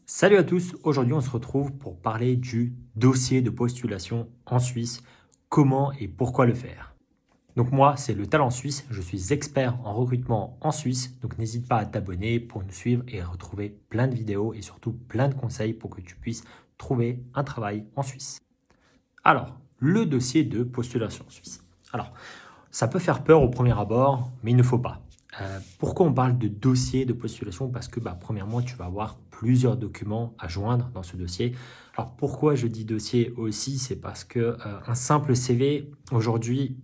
Salut à tous, aujourd'hui on se retrouve pour parler du dossier de postulation en Suisse, comment et pourquoi le faire. Donc moi c'est le Talent Suisse, je suis expert en recrutement en Suisse, donc n'hésite pas à t'abonner pour nous suivre et retrouver plein de vidéos et surtout plein de conseils pour que tu puisses trouver un travail en Suisse. Alors, le dossier de postulation en Suisse. Alors, ça peut faire peur au premier abord, mais il ne faut pas. Pourquoi on parle de dossier de postulation? Parce que premièrement, tu vas avoir plusieurs documents à joindre dans ce dossier. Alors pourquoi je dis dossier aussi? C'est parce que un simple CV, aujourd'hui,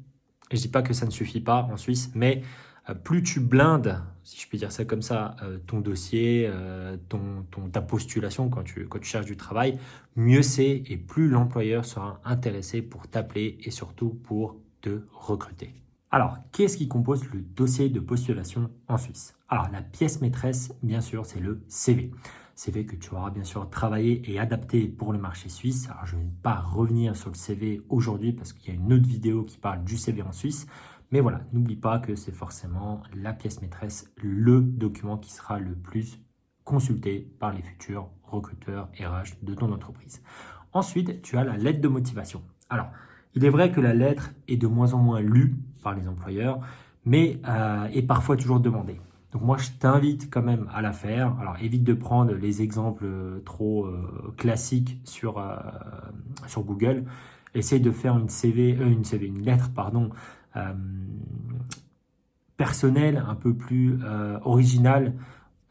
je ne dis pas que ça ne suffit pas en Suisse, mais plus tu blindes, si je puis dire ça comme ça, ton dossier, ta postulation quand tu cherches du travail, mieux c'est et plus l'employeur sera intéressé pour t'appeler et surtout pour te recruter. Alors, qu'est-ce qui compose le dossier de postulation en Suisse? Alors, la pièce maîtresse, bien sûr, c'est le CV. CV que tu auras bien sûr travaillé et adapté pour le marché suisse. Alors, je ne vais pas revenir sur le CV aujourd'hui parce qu'il y a une autre vidéo qui parle du CV en Suisse. Mais voilà, n'oublie pas que c'est forcément la pièce maîtresse, le document qui sera le plus consulté par les futurs recruteurs RH de ton entreprise. Ensuite, tu as la lettre de motivation. Alors, il est vrai que la lettre est de moins en moins lue par les employeurs, mais est parfois toujours demandée. Donc moi, je t'invite quand même à la faire. Alors, évite de prendre les exemples trop classiques sur Google. Essaye de faire une lettre, pardon, euh, personnelle, un peu plus originale,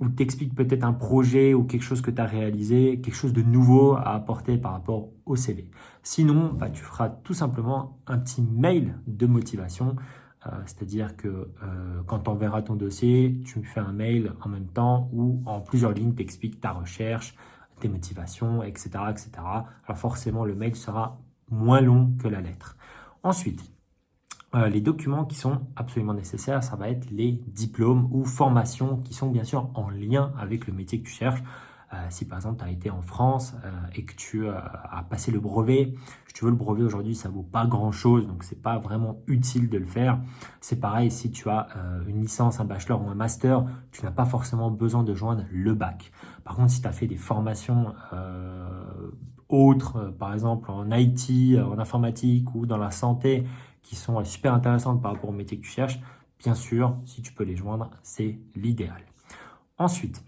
où tu expliques peut-être un projet ou quelque chose que tu as réalisé, quelque chose de nouveau à apporter par rapport au CV. Sinon, tu feras tout simplement un petit mail de motivation, c'est-à-dire que quand tu enverras ton dossier, tu me fais un mail en même temps où en plusieurs lignes, tu expliques ta recherche, tes motivations, etc., etc. Alors forcément, le mail sera moins long que la lettre. Ensuite, les documents qui sont absolument nécessaires, ça va être les diplômes ou formations qui sont bien sûr en lien avec le métier que tu cherches. Si par exemple tu as été en France et que tu as passé le brevet, si tu veux le brevet aujourd'hui ça vaut pas grand chose donc c'est pas vraiment utile de le faire. C'est pareil si tu as une licence, un bachelor ou un master, tu n'as pas forcément besoin de joindre le bac. Par contre si tu as fait des formations autres, par exemple en IT, en informatique ou dans la santé, qui sont super intéressantes par rapport au métier que tu cherches, bien sûr, si tu peux les joindre, c'est l'idéal. Ensuite,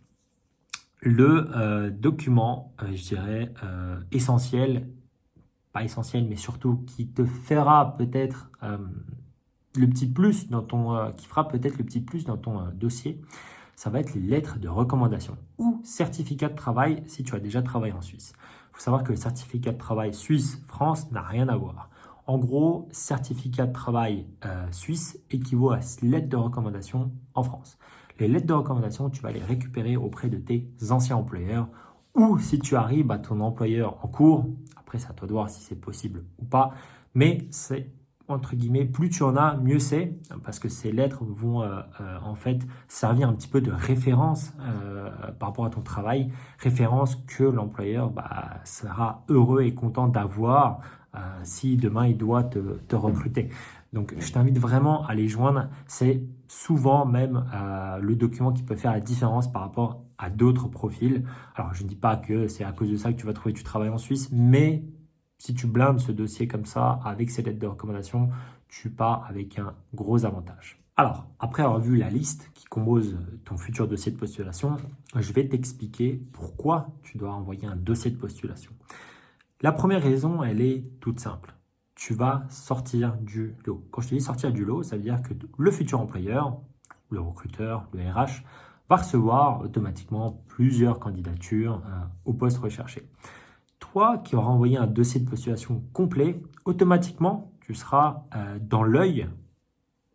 le document, je dirais, essentiel, pas essentiel, mais surtout qui te fera peut-être le petit plus dans qui fera peut-être le petit plus dans ton dossier, ça va être les lettres de recommandation ou certificat de travail si tu as déjà travaillé en Suisse. Il faut savoir que le certificat de travail Suisse-France n'a rien à voir. En gros, certificat de travail suisse équivaut à lettre de recommandation en France. Les lettres de recommandation, tu vas les récupérer auprès de tes anciens employeurs ou si tu arrives à ton employeur en cours, après c'est à toi de voir si c'est possible ou pas, mais c'est entre guillemets, plus tu en as, mieux c'est, parce que ces lettres vont en fait servir un petit peu de référence par rapport à ton travail, référence que l'employeur sera heureux et content d'avoir si demain il doit te recruter. Donc je t'invite vraiment à les joindre, c'est souvent même le document qui peut faire la différence par rapport à d'autres profils. Alors je ne dis pas que c'est à cause de ça que tu vas trouver du travail en Suisse, mais si tu blindes ce dossier comme ça, avec ces lettres de recommandation, tu pars avec un gros avantage. Alors, après avoir vu la liste qui compose ton futur dossier de postulation, je vais t'expliquer pourquoi tu dois envoyer un dossier de postulation. La première raison, elle est toute simple. Tu vas sortir du lot. Quand je te dis sortir du lot, ça veut dire que le futur employeur, le recruteur, le RH, va recevoir automatiquement plusieurs candidatures au poste recherché. Toi qui auras envoyé un dossier de postulation complet, automatiquement, tu seras dans l'œil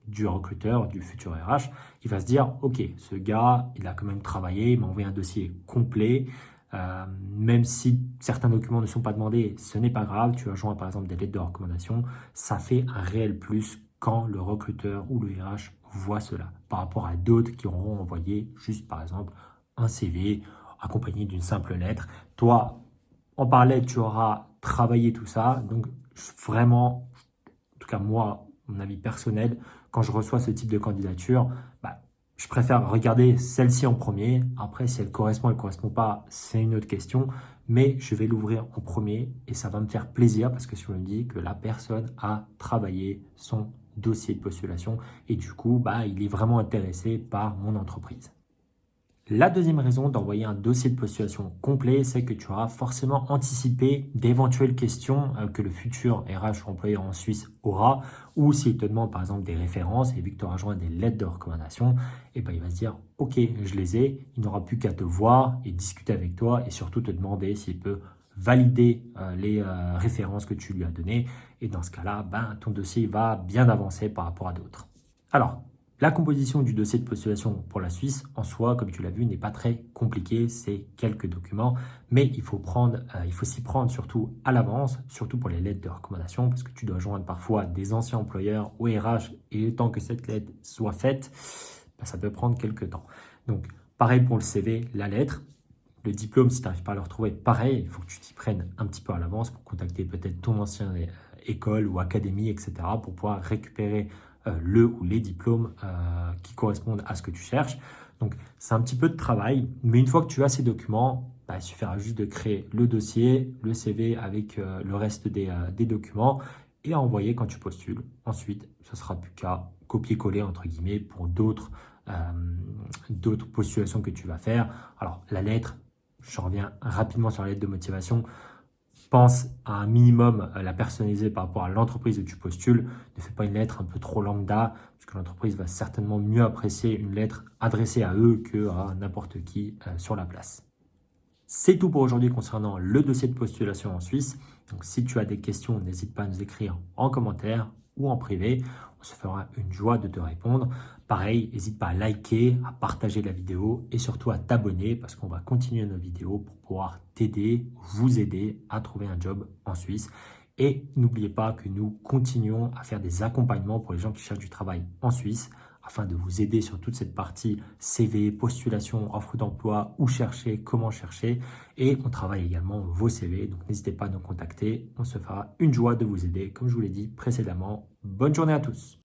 du recruteur, du futur RH, qui va se dire, OK, ce gars, il a quand même travaillé, il m'a envoyé un dossier complet, même si certains documents ne sont pas demandés, ce n'est pas grave, tu as joint par exemple des lettres de recommandation, ça fait un réel plus quand le recruteur ou le RH voit cela, par rapport à d'autres qui auront envoyé juste par exemple un CV accompagné d'une simple lettre. Toi, en parallèle, tu auras travaillé tout ça. Donc, vraiment, en tout cas moi, mon avis personnel, quand je reçois ce type de candidature, Je préfère regarder celle-ci en premier. Après, si elle correspond pas, c'est une autre question. Mais je vais l'ouvrir en premier et ça va me faire plaisir parce que je me dis que la personne a travaillé son dossier de postulation et du coup, il est vraiment intéressé par mon entreprise. La deuxième raison d'envoyer un dossier de postulation complet, c'est que tu auras forcément anticipé d'éventuelles questions que le futur RH ou employeur en Suisse aura, ou s'il te demande par exemple des références, et vu que tu auras joint des lettres de recommandation, il va se dire « Ok, je les ai », il n'aura plus qu'à te voir et discuter avec toi et surtout te demander s'il peut valider les références que tu lui as données. Et dans ce cas-là, ton dossier va bien avancer par rapport à d'autres. Alors, la composition du dossier de postulation pour la Suisse, en soi, comme tu l'as vu, n'est pas très compliquée. C'est quelques documents, mais il faut s'y prendre surtout à l'avance, surtout pour les lettres de recommandation, parce que tu dois joindre parfois des anciens employeurs au RH et le temps que cette lettre soit faite, ça peut prendre quelques temps. Donc, pareil pour le CV, la lettre. Le diplôme, si tu n'arrives pas à le retrouver, pareil, il faut que tu t'y prennes un petit peu à l'avance pour contacter peut-être ton ancienne école ou académie, etc., pour pouvoir récupérer le ou les diplômes qui correspondent à ce que tu cherches. Donc, c'est un petit peu de travail, mais une fois que tu as ces documents, il suffira juste de créer le dossier, le CV avec le reste des documents et à envoyer quand tu postules. Ensuite, ce sera plus qu'à copier-coller, entre guillemets, pour d'autres postulations que tu vas faire. Alors, la lettre, je reviens rapidement sur la lettre de motivation. Pense à un minimum la personnaliser par rapport à l'entreprise où tu postules. Ne fais pas une lettre un peu trop lambda, parce que l'entreprise va certainement mieux apprécier une lettre adressée à eux qu'à n'importe qui sur la place. C'est tout pour aujourd'hui concernant le dossier de postulation en Suisse. Donc, si tu as des questions, n'hésite pas à nous écrire en commentaire ou en privé. On se fera une joie de te répondre. Pareil, n'hésite pas à liker, à partager la vidéo et surtout à t'abonner parce qu'on va continuer nos vidéos pour pouvoir t'aider, vous aider à trouver un job en Suisse. Et n'oubliez pas que nous continuons à faire des accompagnements pour les gens qui cherchent du travail en Suisse afin de vous aider sur toute cette partie CV, postulation, offre d'emploi, où chercher, comment chercher. Et on travaille également vos CV, donc n'hésitez pas à nous contacter. On se fera une joie de vous aider, comme je vous l'ai dit précédemment. Bonne journée à tous.